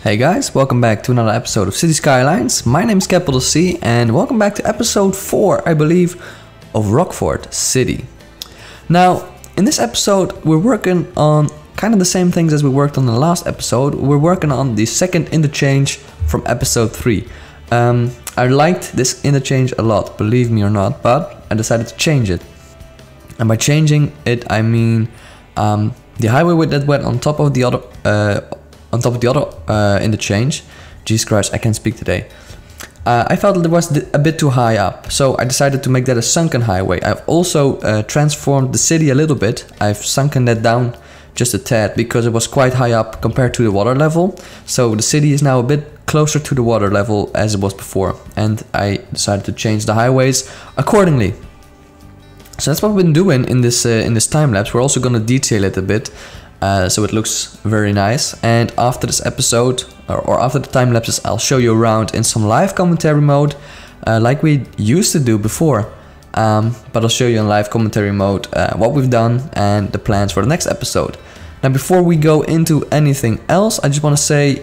Hey guys, welcome back to another episode of City Skylines. My name is Capital C and welcome back to episode 4, I believe, of Rockford City. Now, in this episode we're working on kind of the same things as we worked on the last episode. We're working on the second interchange from episode 3. I liked this interchange a lot, believe me or not, but I decided to change it. And by changing it, I mean the highway that went on top of the other interchange. Jesus Christ, I can't speak today. I felt that it was a bit too high up, so I decided to make that a sunken highway. I've also transformed the city a little bit. I've sunken that down just a tad because it was quite high up compared to the water level. So the city is now a bit closer to the water level as it was before, and I decided to change the highways accordingly. So that's what we've been doing in this time lapse. We're also going to detail it a bit. So it looks very nice, and after this episode or after the time lapses, I'll show you around in some live commentary mode like we used to do before, but I'll show you in live commentary mode what we've done and the plans for the next episode. Now before we go into anything else, I just want to say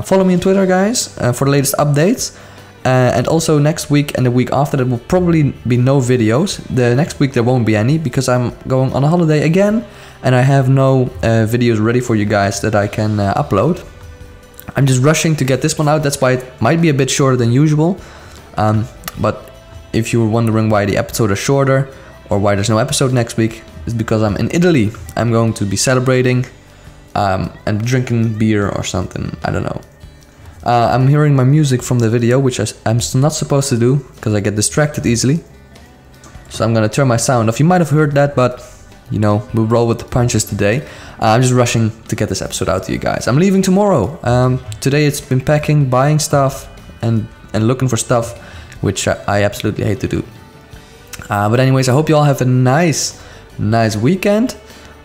follow me on Twitter, guys, for the latest updates. And also next week and the week after there will probably be no videos. The next week there won't be any because I'm going on a holiday again and I have no videos ready for you guys that I can upload. I'm just rushing to get this one out, that's why it might be a bit shorter than usual. But if you were wondering why the episodes are shorter or why there's no episode next week, it's because I'm in Italy. I'm going to be celebrating and drinking beer or something, I don't know. I'm hearing my music from the video, which I'm not supposed to do because I get distracted easily. So I'm gonna turn my sound off. You might have heard that, but you know, we'll roll with the punches today. I'm just rushing to get this episode out to you guys. I'm leaving tomorrow. Today it's been packing, buying stuff, and looking for stuff, which I absolutely hate to do. But anyways, I hope you all have a nice weekend.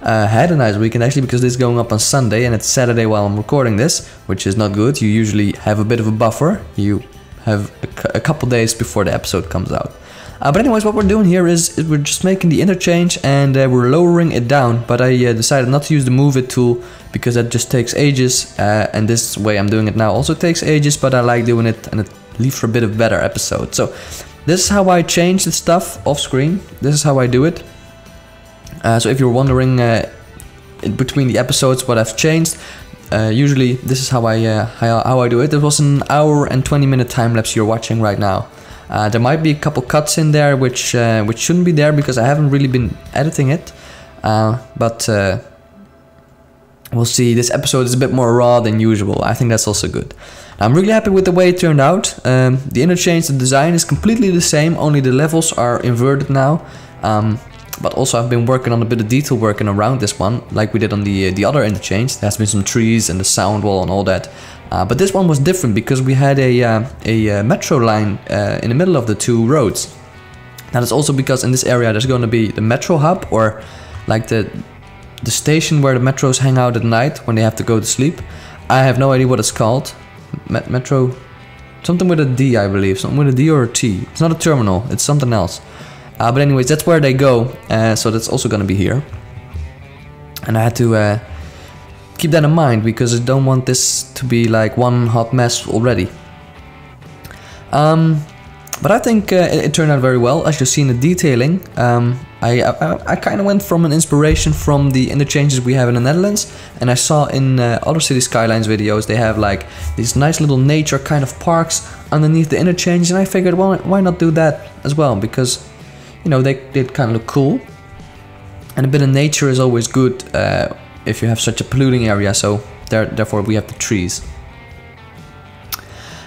Had a nice weekend actually, because this is going up on Sunday and it's Saturday while I'm recording this, which is not good. You usually have a bit of a buffer. You have a couple days before the episode comes out. But anyways, what we're doing here is we're just making the interchange and we're lowering it down, but I decided not to use the move it tool because that just takes ages, and this way I'm doing it now also takes ages, but I like doing it and it leaves for a bit of a better episode. So this is how I change the stuff off screen. This is how I do it. So if you're wondering in between the episodes what I've changed, usually this is how I do it. It was an hour and 20-minute time lapse you're watching right now. There might be a couple cuts in there which shouldn't be there because I haven't really been editing it, but we'll see. This episode is a bit more raw than usual. I think that's also good. I'm really happy with the way it turned out. The interchange, the design is completely the same, only the levels are inverted now. But also I've been working on a bit of detail working around this one, like we did on the other interchange. There has been some trees and the sound wall and all that. But this one was different because we had a metro line in the middle of the two roads. Now that's also because in this area there's going to be the metro hub, or like the station where the metros hang out at night when they have to go to sleep. I have no idea what it's called. Metro, something with a D, I believe. Something with a D or a T. It's not a terminal, it's something else. But anyways, that's where they go, so that's also gonna be here. And I had to keep that in mind because I don't want this to be like one hot mess already. But I think it turned out very well. As you've seen the detailing, I kind of went from an inspiration from the interchanges we have in the Netherlands, and I saw in other City Skylines videos they have like these nice little nature kind of parks underneath the interchange, and I figured, well, why not do that as well, because you know, they kind of look cool, and a bit of nature is always good if you have such a polluting area. So therefore we have the trees.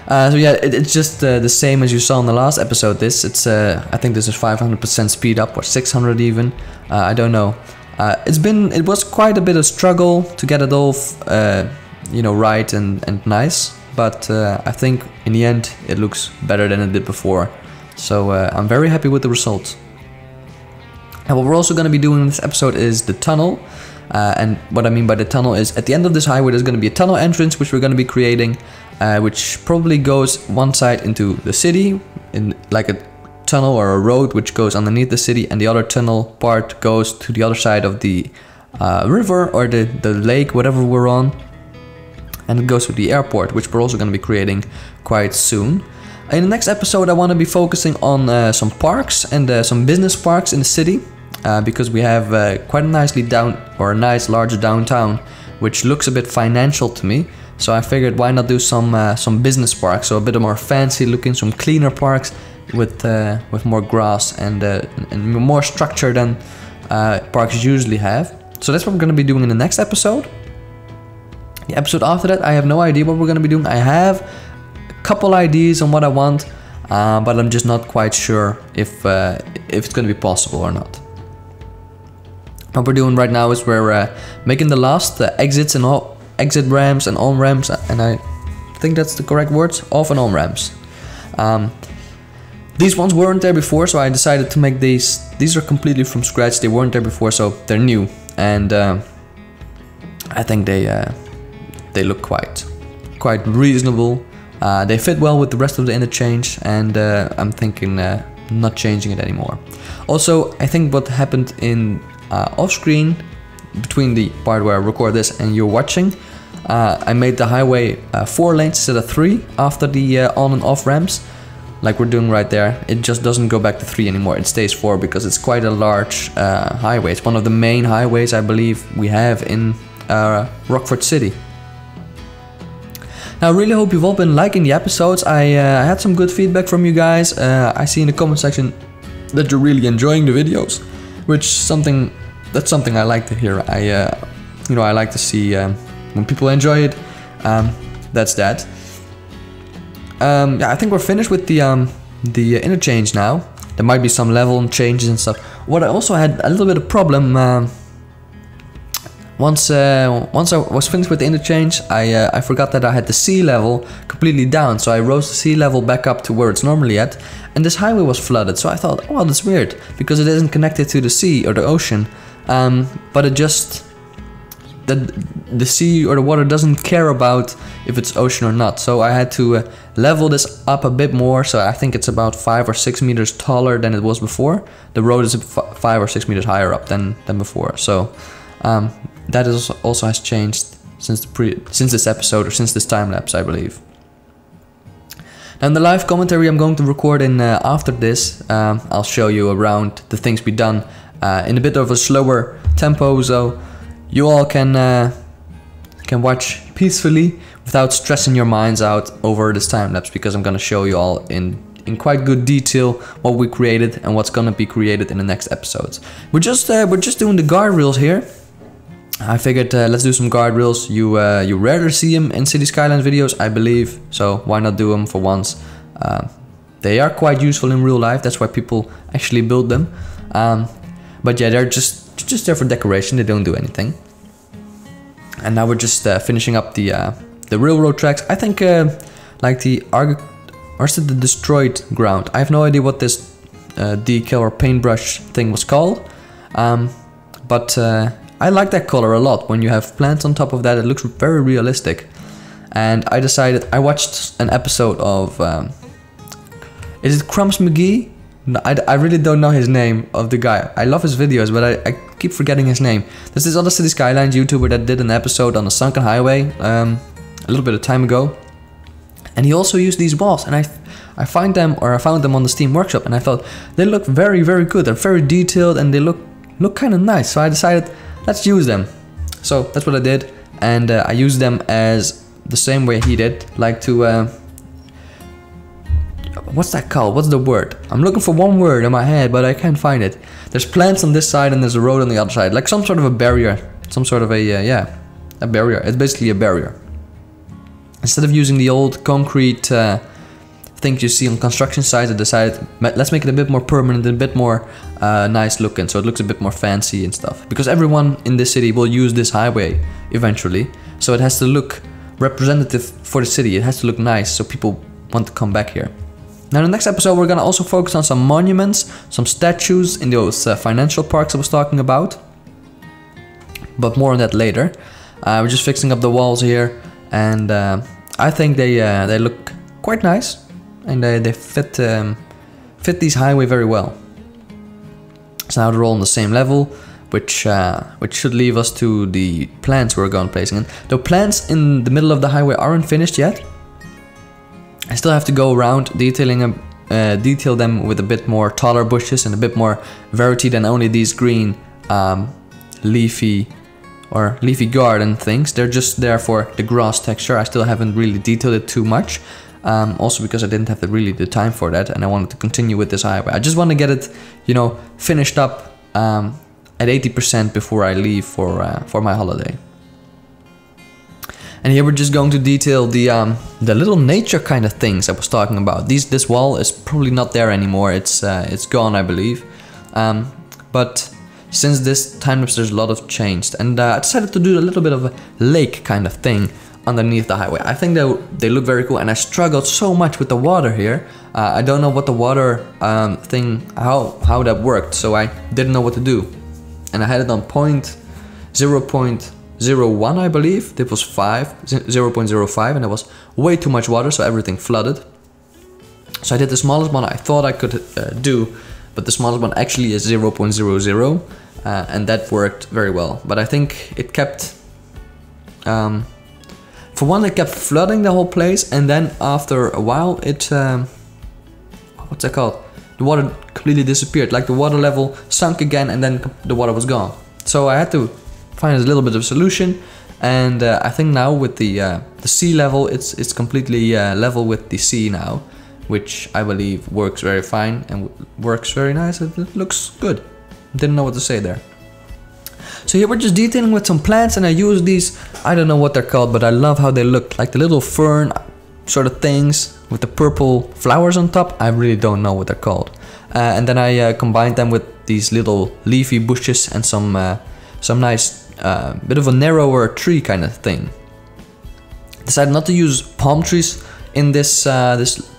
So yeah, it's just the same as you saw in the last episode. I think this is 500% speed up or 600 even. I don't know. It was quite a bit of struggle to get it all, you know, right and nice. But I think in the end it looks better than it did before. So I'm very happy with the results. And what we're also going to be doing in this episode is the tunnel. And what I mean by the tunnel is at the end of this highway there's going to be a tunnel entrance which we're going to be creating, which probably goes one side into the city in like a tunnel or a road which goes underneath the city, and the other tunnel part goes to the other side of the river or the lake, whatever we're on. and it goes with the airport, which we're also going to be creating quite soon. In the next episode I want to be focusing on some parks and some business parks in the city, because we have quite a nice large downtown, which looks a bit financial to me. So I figured, why not do some business parks, so a bit more fancy looking, some cleaner parks with more grass and more structure than parks usually have. So that's what we're going to be doing in the next episode. The episode after that, I have no idea what we're going to be doing. I have a couple ideas on what I want, but I'm just not quite sure if it's going to be possible or not. What we're doing right now is we're making the last exits and exit ramps and on ramps, and I think that's the correct words, off and on ramps. These ones weren't there before, so I decided to make these. These are completely from scratch. They weren't there before, so they're new, and I think they look quite reasonable. They fit well with the rest of the interchange, and I'm thinking not changing it anymore. Also, I think what happened in off screen, between the part where I record this and you're watching, I made the highway 4 lanes instead of 3 after the on and off ramps, like we're doing right there. It just doesn't go back to 3 anymore, it stays 4 because it's quite a large highway. It's one of the main highways I believe we have in Rockford City. Now I really hope you've all been liking the episodes. I had some good feedback from you guys. I see in the comment section that you're really enjoying the videos, which that's something I like to hear. I like to see when people enjoy it. That's that. Yeah, I think we're finished with the interchange now. There might be some level changes and stuff. What I also had a little bit of problem once I was finished with the interchange, I forgot that I had the sea level completely down, so I rose the sea level back up to where it's normally at, and this highway was flooded. So I thought, oh, that's weird, because it isn't connected to the sea or the ocean, but it just, the sea or the water doesn't care about if it's ocean or not. So I had to level this up a bit more, so I think it's about 5 or 6 meters taller than it was before. The road is 5 or 6 meters higher up than before, so that also has changed since this episode, or since this time lapse, I believe. Now in the live commentary I'm going to record in after this, I'll show you around the things we've done in a bit of a slower tempo, so you all can watch peacefully without stressing your minds out over this time lapse, because I'm gonna show you all in quite good detail what we created and what's gonna be created in the next episodes. We're just doing the guardrails here. I figured let's do some guardrails. You rarely see them in City Skylines videos, I believe, so why not do them for once? They are quite useful in real life, that's why people actually build them. But yeah, they're just there for decoration, they don't do anything. And now we're just finishing up the railroad tracks. I think like or is it the destroyed ground? I have no idea what this decal or paintbrush thing was called, but I like that color a lot. When you have plants on top of that, it looks very realistic. And I decided, I watched an episode of, is it Crumbs McGee? No, I really don't know his name, of the guy. I love his videos, but I keep forgetting his name. There's this other City Skylines YouTuber that did an episode on the Sunken highway a little bit of time ago. And he also used these walls, and I found them on the Steam Workshop, and I thought they look very, very good. They're very detailed and they look kind of nice. So I decided, let's use them. So that's what I did, and I used them as the same way he did, like to what's that called? What's the word? I'm looking for one word in my head, but I can't find it. There's plants on this side and there's a road on the other side, like some sort of a barrier, some sort of a yeah, a barrier. It's basically a barrier. Instead of using the old concrete things you see on construction sites, I decided let's make it a bit more permanent and a bit more nice looking, so it looks a bit more fancy and stuff. Because everyone in this city will use this highway eventually, so it has to look representative for the city. It has to look nice, so people want to come back here. Now in the next episode we're gonna also focus on some monuments, some statues in those financial parks I was talking about. But more on that later. We're just fixing up the walls here, and I think they look quite nice, and they fit these highway very well. So now they're all on the same level. which should leave us to the plants we're going placing in. The plants in the middle of the highway aren't finished yet. I still have to go around detail them with a bit more taller bushes and a bit more variety than only these green leafy garden things. They're just there for the grass texture. I still haven't really detailed it too much, also because I didn't have the time for that, and I wanted to continue with this highway. I just want to get it, you know, finished up at 80% before I leave for my holiday. And here we're just going to detail the little nature kind of things I was talking about. This wall is probably not there anymore. It's gone, I believe. But since this time lapse, there's a lot of changed, and I decided to do a little bit of a lake kind of thing underneath the highway. I think they look very cool, and I struggled so much with the water here. I don't know what the water thing, how that worked, so I didn't know what to do. And I had it on 0.01, I believe. It was 0.05, and it was way too much water, so everything flooded. So I did the smallest one I thought I could do, but the smallest one actually is 0.00, and that worked very well. But I think it kept, for one, it kept flooding the whole place, and then after a while, it, what's that called? The water completely disappeared, like the water level sunk again, and then the water was gone. So I had to find a little bit of a solution, and I think now with the sea level, it's completely level with the sea now, which I believe works very fine and works very nice. It looks good. Didn't know what to say there. So here we're just detailing with some plants, and I use these, I don't know what they're called, but I love how they look, like the little fern sort of things with the purple flowers on top. I really don't know what they're called. And then I combined them with these little leafy bushes and some nice bit of a narrower tree kind of thing. Decided not to use palm trees in this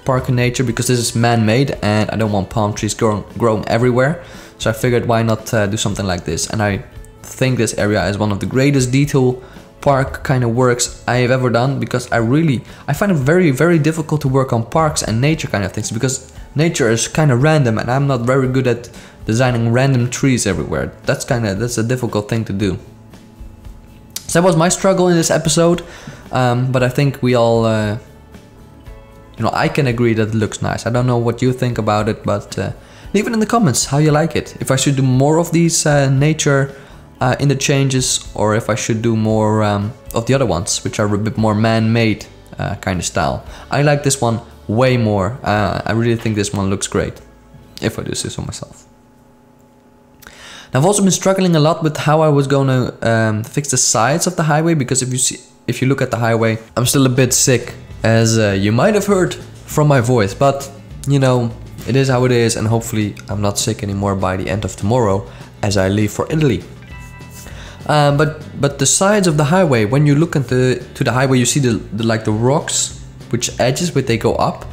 park in nature because this is man-made, and I don't want palm trees growing everywhere. So I figured, why not do something like this? And I think this area is one of the greatest detail park kind of works I have ever done, because I find it very, very difficult to work on parks and nature kind of things, because nature is kind of random, and I'm not very good at designing random trees everywhere. That's a difficult thing to do. So that was my struggle in this episode, but I think we all, you know, I can agree that it looks nice. I don't know what you think about it, but leave it in the comments how you like it. If I should do more of these nature interchanges, or if I should do more of the other ones, which are a bit more man-made kind of style. I like this one way more. I really think this one looks great, if I do say so myself. Now, I've also been struggling a lot with how I was going to fix the sides of the highway, because if you look at the highway, I'm still a bit sick, as you might have heard from my voice, but you know, it is how it is, and hopefully I'm not sick anymore by the end of tomorrow as I leave for Italy. But the sides of the highway, when you look to the highway, you see the rocks, which edges, but they go up.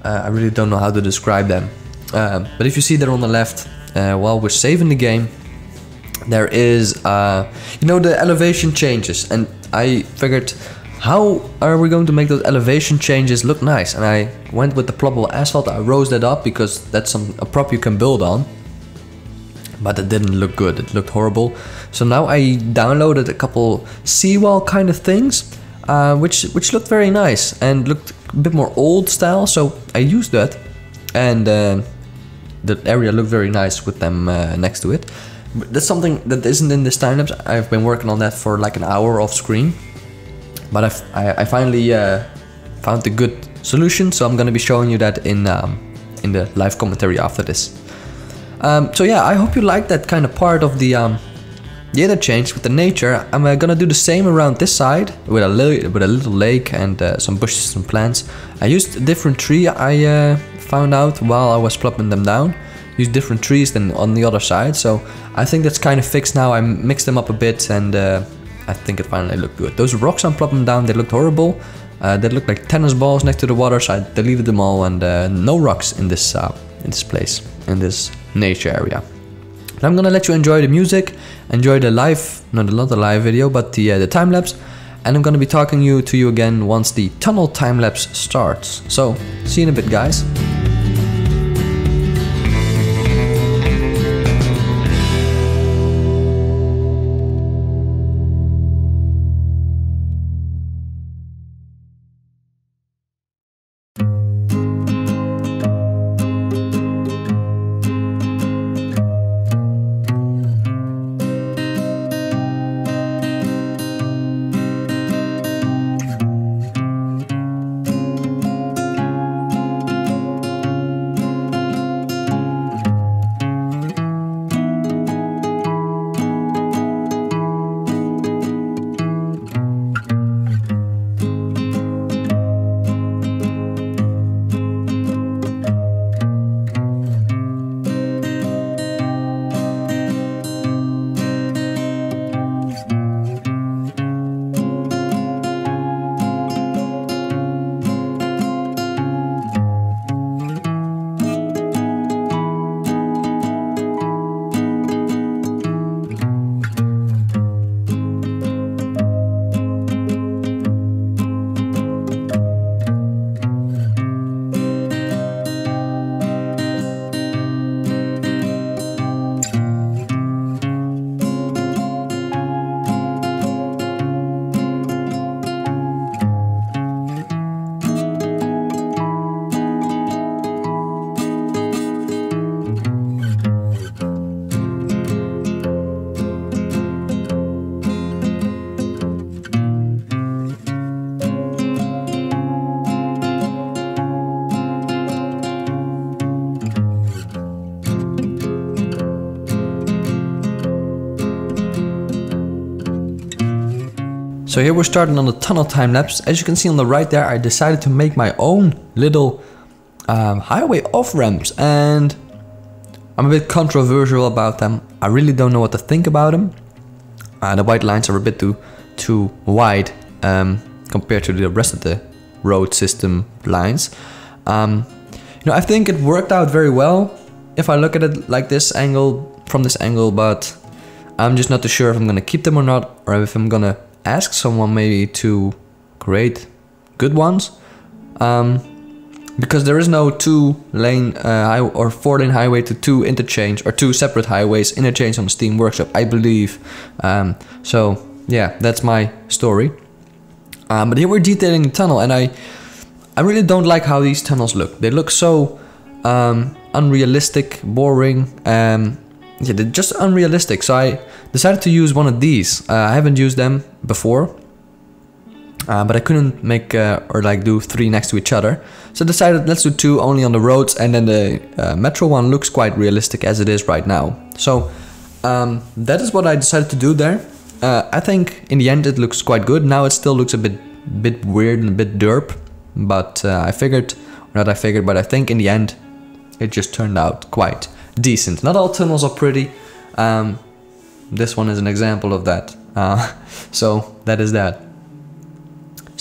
I really don't know how to describe them. But if you see there on the left, while we're saving the game, there is, you know, the elevation changes, and I figured, how are we going to make those elevation changes look nice? And I went with the ploppable asphalt. I rose that up because that's a prop you can build on. But it didn't look good, it looked horrible. So now I downloaded a couple seawall kind of things, which looked very nice and looked a bit more old style, so I used that. And the area looked very nice with them next to it. But that's something that isn't in this time lapse. I've been working on that for like an hour off screen. But I finally found a good solution, so I'm gonna be showing you that in the live commentary after this. So yeah, I hope you like that kind of part of the interchange with the nature. I'm gonna do the same around this side with a little lake and some bushes and plants. I used a different tree I found out while I was plopping them down. Used different trees than on the other side, so I think that's kind of fixed now. I mixed them up a bit, and I think it finally looked good. Those rocks I'm plopping down, they looked horrible. They looked like tennis balls next to the water, so I deleted them all, and no rocks in this place, in this nature area. But I'm gonna let you enjoy the music, enjoy the live, not the live video, but the time lapse, and I'm gonna be talking to you again once the tunnel time lapse starts. So see you in a bit, guys. So here we're starting on the tunnel time lapse. As you can see on the right there, I decided to make my own little highway off ramps, and I'm a bit controversial about them. I really don't know what to think about them. The white lines are a bit too wide compared to the rest of the road system lines. You know, I think it worked out very well if I look at it like this angle, from this angle, but I'm just not too sure if I'm gonna keep them or not, or if I'm gonna ask someone maybe to create good ones. Because there is no 2-lane or 4-lane highway to 2 interchange, or 2 separate highways interchange on the Steam Workshop, I believe. So yeah, that's my story. But here we're detailing the tunnel, and I really don't like how these tunnels look. They look so unrealistic, boring. Yeah, they're just unrealistic. So I decided to use one of these. I haven't used them before. But I couldn't make or like do 3 next to each other, so I decided let's do 2 only on the roads, and then the metro one looks quite realistic as it is right now. So that is what I decided to do there. I think in the end it looks quite good. Now it still looks a bit weird and a bit derp, but but I think in the end it just turned out quite decent. Not all tunnels are pretty. This one is an example of that. So that is that.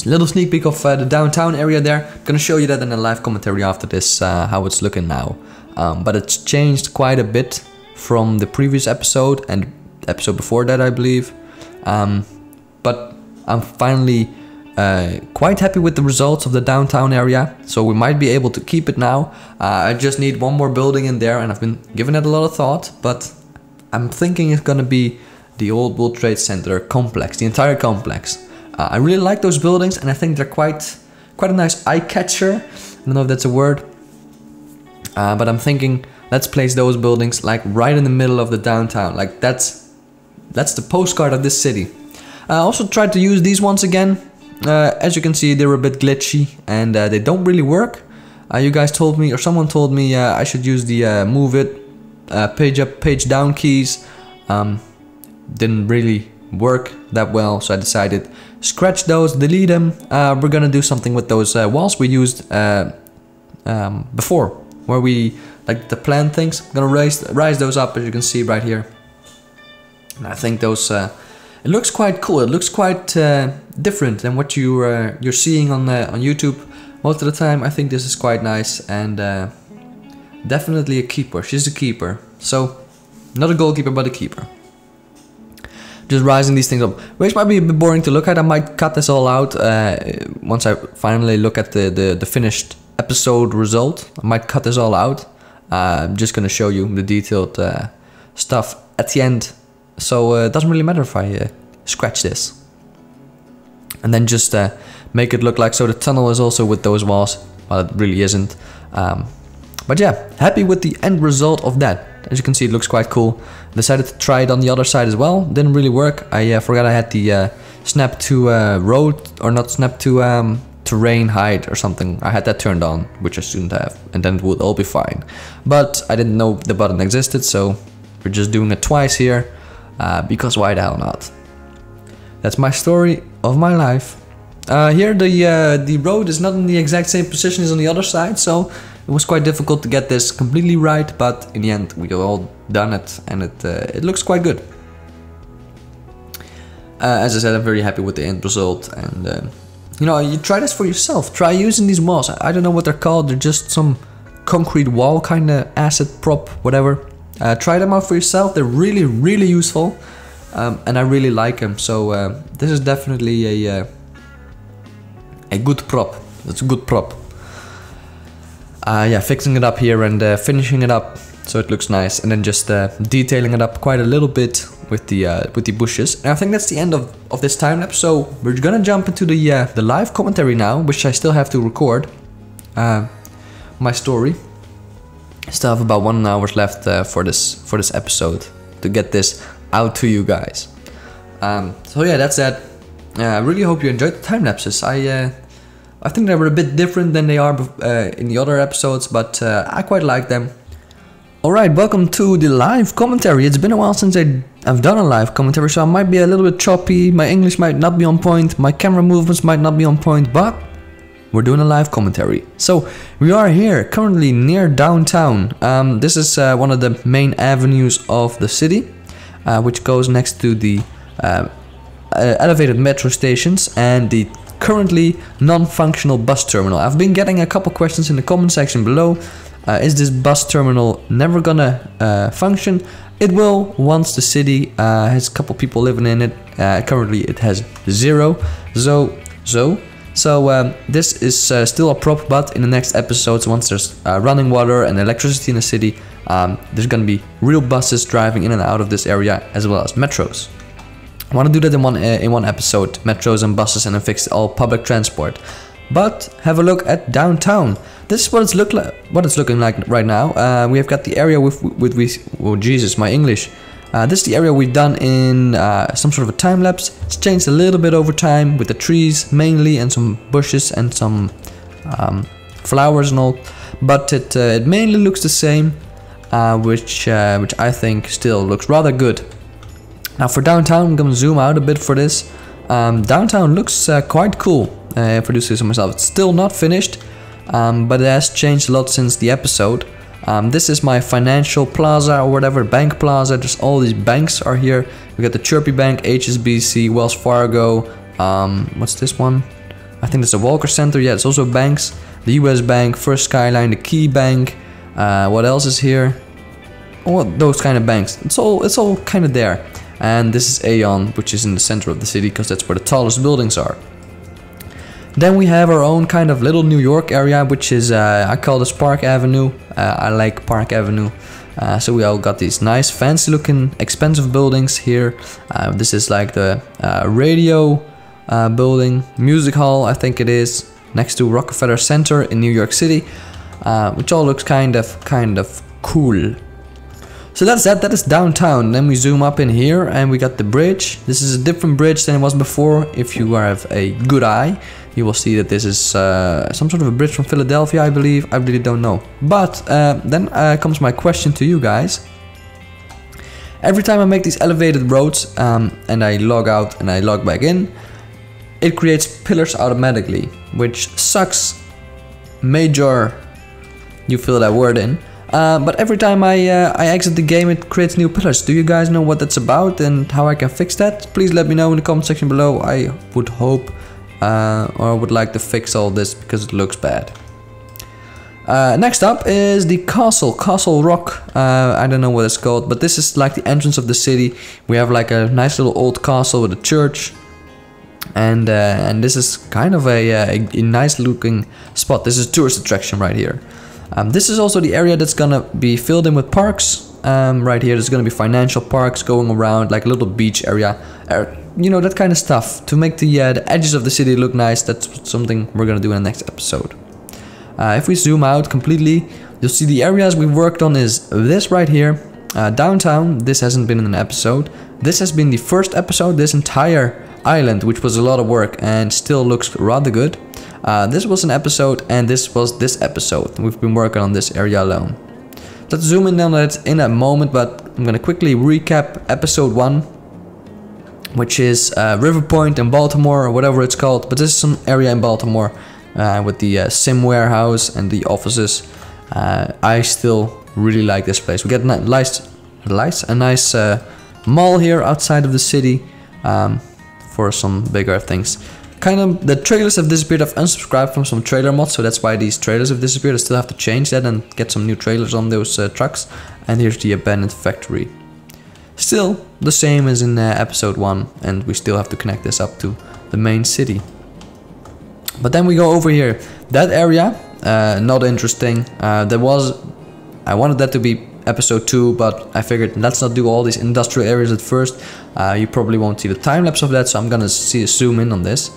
A little sneak peek of the downtown area there. I'm gonna show you that in a live commentary after this, how it's looking now. But it's changed quite a bit from the previous episode and episode before that, I believe. But I'm finally quite happy with the results of the downtown area, so we might be able to keep it now. I just need one more building in there, and I've been giving it a lot of thought, but I'm thinking it's gonna be the old World Trade Center complex, the entire complex. I really like those buildings, and I think they're quite a nice eye catcher. I don't know if that's a word, but I'm thinking let's place those buildings like right in the middle of the downtown. Like that's the postcard of this city. I also tried to use these once again. As you can see, they're a bit glitchy, and they don't really work. You guys told me, or someone told me, I should use the move it, page up, page down keys. Didn't really work that well, so I decided scratch those, delete them. We're gonna do something with those walls we used before, where we like the plan things. I'm gonna rise those up, as you can see right here. And I think those it looks quite cool. It looks quite different than what you're seeing on YouTube most of the time. I think this is quite nice, and definitely a keeper. She's a keeper, so not a goalkeeper but a keeper. Just rising these things up, which might be a bit boring to look at. I might cut this all out once I finally look at the finished episode result. I might cut this all out. I'm just gonna show you the detailed stuff at the end, so it doesn't really matter if I scratch this. And then just make it look like so the tunnel is also with those walls. Well, it really isn't. But yeah, happy with the end result of that. As you can see, it looks quite cool. Decided to try it on the other side as well. Didn't really work. I forgot I had the snap to road, or not snap to terrain height or something. I had that turned on, which I shouldn't have, and then it would all be fine. But I didn't know the button existed, so we're just doing it twice here, because why the hell not? That's my story of my life. Here the road is not in the exact same position as on the other side, so it was quite difficult to get this completely right, but in the end we all done it, and it looks quite good. As I said, I'm very happy with the end result, and you know, you try this for yourself. Try using these walls. I don't know what they're called. They're just some concrete wall kind of acid prop, whatever. Try them out for yourself. They're really useful, and I really like them. So this is definitely a good prop. It's a good prop. Yeah, fixing it up here and finishing it up so it looks nice, and then just detailing it up quite a little bit with the bushes. And I think that's the end of this time lapse. So we're gonna jump into the live commentary now, which I still have to record. My story. Still have about 1 hour left for this episode to get this out to you guys. So yeah, that's that. I really hope you enjoyed the time lapses. I think they were a bit different than they are in the other episodes, but I quite like them. Alright, welcome to the live commentary. It's been a while since I've done a live commentary, so I might be a little bit choppy, my English might not be on point, my camera movements might not be on point, but we're doing a live commentary. So, we are here, currently near downtown. This is one of the main avenues of the city, which goes next to the elevated metro stations and the currently non-functional bus terminal. I've been getting a couple questions in the comment section below. Is this bus terminal never gonna function? It will once the city has a couple people living in it. Currently it has 0. So this is still a prop, but in the next episodes, once there's running water and electricity in the city, there's gonna be real buses driving in and out of this area, as well as metros. I want to do that in one episode, metros and buses, and then fix all public transport. But have a look at downtown. This is what it's looking like right now. We have got the area oh Jesus, my English. This is the area we've done in some sort of a time lapse. It's changed a little bit over time with the trees mainly and some bushes and some flowers and all. But it mainly looks the same, which I think still looks rather good. Now for downtown, I'm gonna zoom out a bit for this. Downtown looks quite cool. If I do say so myself. It's still not finished, but it has changed a lot since the episode. This is my financial plaza or whatever, bank plaza. Just all these banks are here. We got the Chirpy Bank, HSBC, Wells Fargo. What's this one? I think it's a Walker Center. Yeah, it's also banks. The US Bank, First Skyline, the Key Bank. What else is here? Oh, those kind of banks. It's all kind of there. And this is Aeon, which is in the center of the city because that's where the tallest buildings are. Then we have our own kind of little New York area, which is, I call this Park Avenue. I like Park Avenue. So we all got these nice, fancy looking, expensive buildings here. This is like the radio building, music hall, I think it is, next to Rockefeller Center in New York City, which all looks kind of cool. So that's that is downtown. Then we zoom up in here and we got the bridge. This is a different bridge than it was before. If you have a good eye, you will see that this is some sort of a bridge from Philadelphia, I believe. I really don't know. But then comes my question to you guys. Every time I make these elevated roads and I log out and I log back in, it creates pillars automatically, which sucks major. You fill that word in. But every time I exit the game, it creates new pillars. Do you guys know what that's about and how I can fix that? Please let me know in the comment section below. I would hope or I would like to fix all this because it looks bad. Next up is the Castle Rock. I don't know what it's called, but this is like the entrance of the city. We have like a nice little old castle with a church. And this is kind of a nice looking spot. This is a tourist attraction right here. This is also the area that's gonna be filled in with parks. Right here, there's gonna be financial parks going around, like a little beach area. You know, that kind of stuff. To make the edges of the city look nice, that's something we're gonna do in the next episode. If we zoom out completely, you'll see the areas we've worked on is this right here. Downtown, this hasn't been in an episode. This has been the first episode, this entire island, which was a lot of work and still looks rather good. This was an episode and this was this episode. We've been working on this area alone. Let's zoom in on that in a moment, but I'm gonna quickly recap episode 1, which is River Point in Baltimore or whatever it's called, but this is some area in Baltimore with the sim warehouse and the offices. I still really like this place. We get a nice mall here outside of the city for some bigger things. Kind of, the trailers have disappeared. I've unsubscribed from some trailer mods, so that's why these trailers have disappeared. I still have to change that and get some new trailers on those trucks. And here's the abandoned factory. Still the same as in episode 1, and we still have to connect this up to the main city. But then we go over here. That area, not interesting. I wanted that to be episode 2, but I figured let's not do all these industrial areas at first. You probably won't see the time lapse of that, so I'm gonna zoom in on this.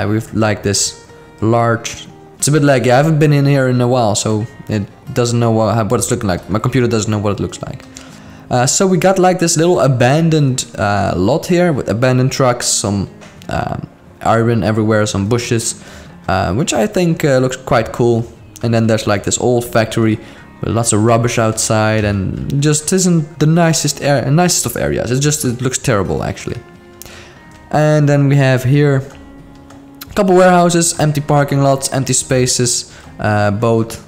We've like this large. It's a bit laggy. I haven't been in here in a while, so it doesn't know what it's looking like. My computer doesn't know what it looks like. So we got like this little abandoned lot here with abandoned trucks, some iron everywhere, some bushes, which I think looks quite cool. And then there's like this old factory with lots of rubbish outside, and just isn't the nicest of areas. It looks terrible actually. And then we have here a couple warehouses, empty parking lots, empty spaces, both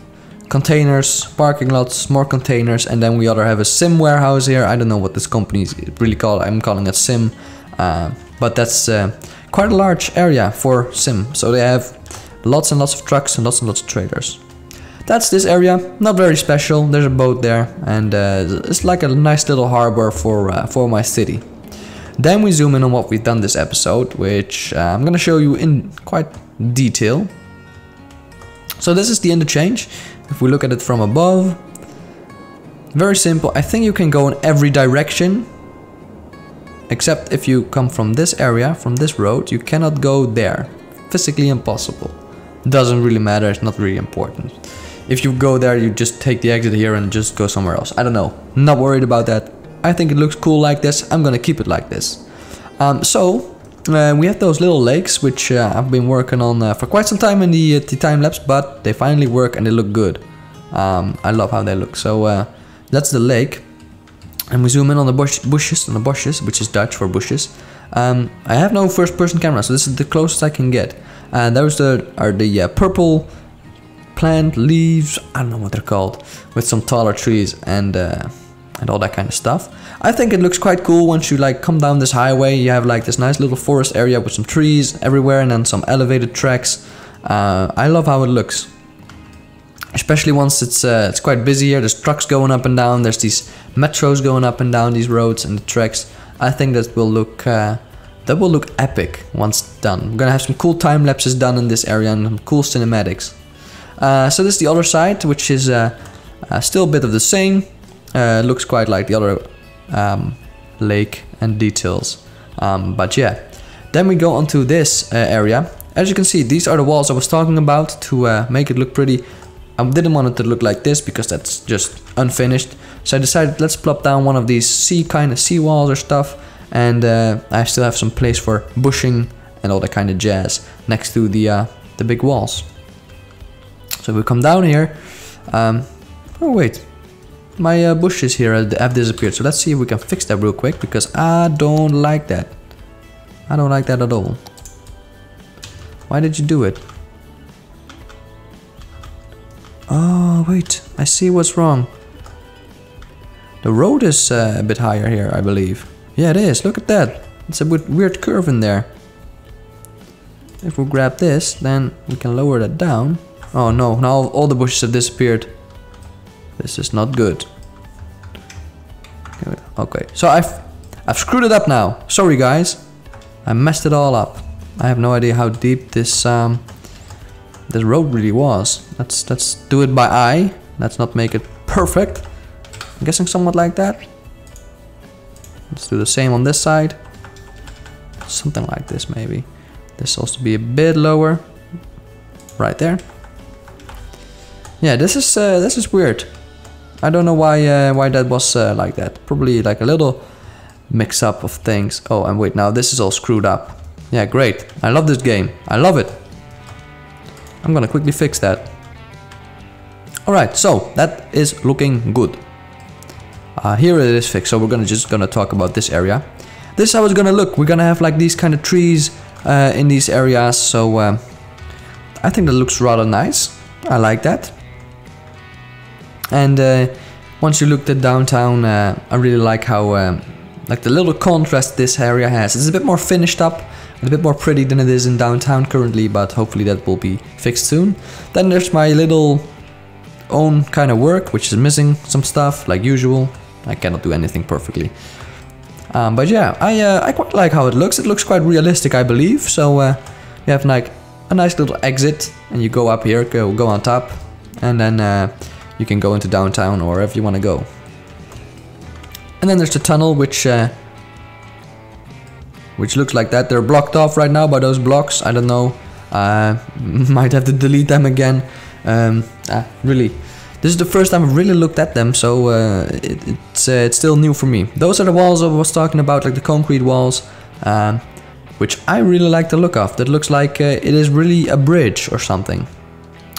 containers, parking lots, more containers, and then we have a sim warehouse here. I don't know what this company is really called. I'm calling it sim, but that's quite a large area for sim. So they have lots and lots of trucks and lots of trailers. That's this area, not very special. There's a boat there, and it's like a nice little harbor for my city. Then we zoom in on what we've done this episode, which I'm gonna show you in quite detail. So this is the interchange. If we look at it from above, very simple. I think you can go in every direction, except if you come from this area, from this road, you cannot go there. Physically impossible. Doesn't really matter, it's not really important. If you go there, you just take the exit here and just go somewhere else. I don't know, not worried about that. I think it looks cool like this. I'm gonna keep it like this. We have those little lakes, which I've been working on for quite some time in the time-lapse, but they finally work and they look good. I love how they look. So that's the lake. And we zoom in on the bushes, which is Dutch for bushes. I have no first-person camera, so this is the closest I can get. Those are the purple plant leaves, I don't know what they're called, with some taller trees and all that kind of stuff. I think it looks quite cool once you like come down this highway. You have like this nice little forest area with some trees everywhere and then some elevated tracks. I love how it looks, especially once it's quite busy here. There's trucks going up and down. There's these metros going up and down these roads and the tracks. I think that will look epic once done. We're gonna have some cool time lapses done in this area and some cool cinematics. So this is the other side, which is still a bit of the same. Looks quite like the other lake and details, but yeah. Then we go onto this area. As you can see, these are the walls I was talking about to make it look pretty. I didn't want it to look like this because that's just unfinished, so I decided let's plop down one of these sea walls or stuff, and I still have some place for bushing and all that kind of jazz next to the big walls. So we come down here. Oh wait, my bushes here have disappeared, so let's see if we can fix that real quick, because I don't like that. I don't like that at all. Why did you do it? Oh wait, I see what's wrong. The road is a bit higher here, I believe. Yeah, it is, look at that. It's a weird curve in there. If we grab this, then we can lower that down. Oh no, now all the bushes have disappeared. This is not good. Okay, so I've screwed it up now. Sorry guys, I messed it all up. I have no idea how deep this road really was. Let's do it by eye. Let's not make it perfect. I'm guessing somewhat like that. Let's do the same on this side. Something like this maybe. This also be a bit lower. Right there. Yeah, this is weird. I don't know why that was like that. Probably like a little mix up of things. Oh, and wait, now this is all screwed up. Yeah, great. I love this game. I love it. I'm gonna quickly fix that. Alright, so that is looking good. Here it is fixed, so we're just gonna talk about this area. This is how it's gonna look. We're gonna have like these kind of trees in these areas, so I think that looks rather nice. I like that. And once you looked at downtown, I really like how like the little contrast this area has. It's a bit more finished up, a bit more pretty than it is in downtown currently, but hopefully that will be fixed soon. Then there's my little own kind of work, which is missing some stuff like usual. I cannot do anything perfectly. But yeah, I quite like how it looks. It looks quite realistic, I believe. So you have like a nice little exit, and you go up here, go on top, and then you can go into downtown or wherever you want to go. And then there's the tunnel, which looks like that. They're blocked off right now by those blocks. I don't know. Might have to delete them again. Really, this is the first time I've really looked at them, so it's still new for me. Those are the walls I was talking about, like the concrete walls, which I really like the look of. That looks like it is really a bridge or something.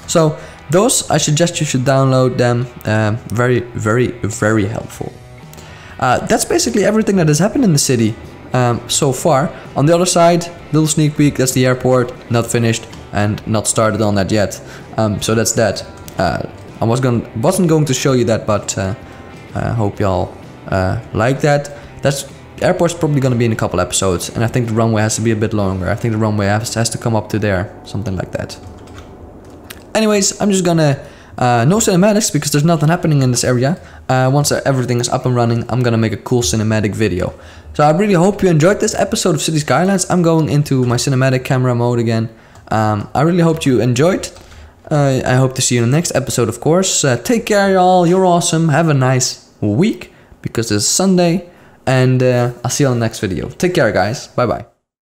So those I suggest you should download them. Very, very, very helpful. That's basically everything that has happened in the city so far. On the other side, little sneak peek, that's the airport, not finished and not started on that yet. So that's that. I wasn't going to show you that, but I hope y'all like that. Airport's probably going to be in a couple episodes, and I think the runway has to be a bit longer. I think the runway has to come up to there, something like that. Anyways, I'm just gonna no cinematics because there's nothing happening in this area. Once everything is up and running, I'm gonna make a cool cinematic video. So I really hope you enjoyed this episode of City Skylines. I'm going into my cinematic camera mode again. I really hope you enjoyed. I hope to see you in the next episode, of course. Take care, y'all. You're awesome. Have a nice week because it's Sunday. And I'll see you on the next video. Take care, guys. Bye-bye.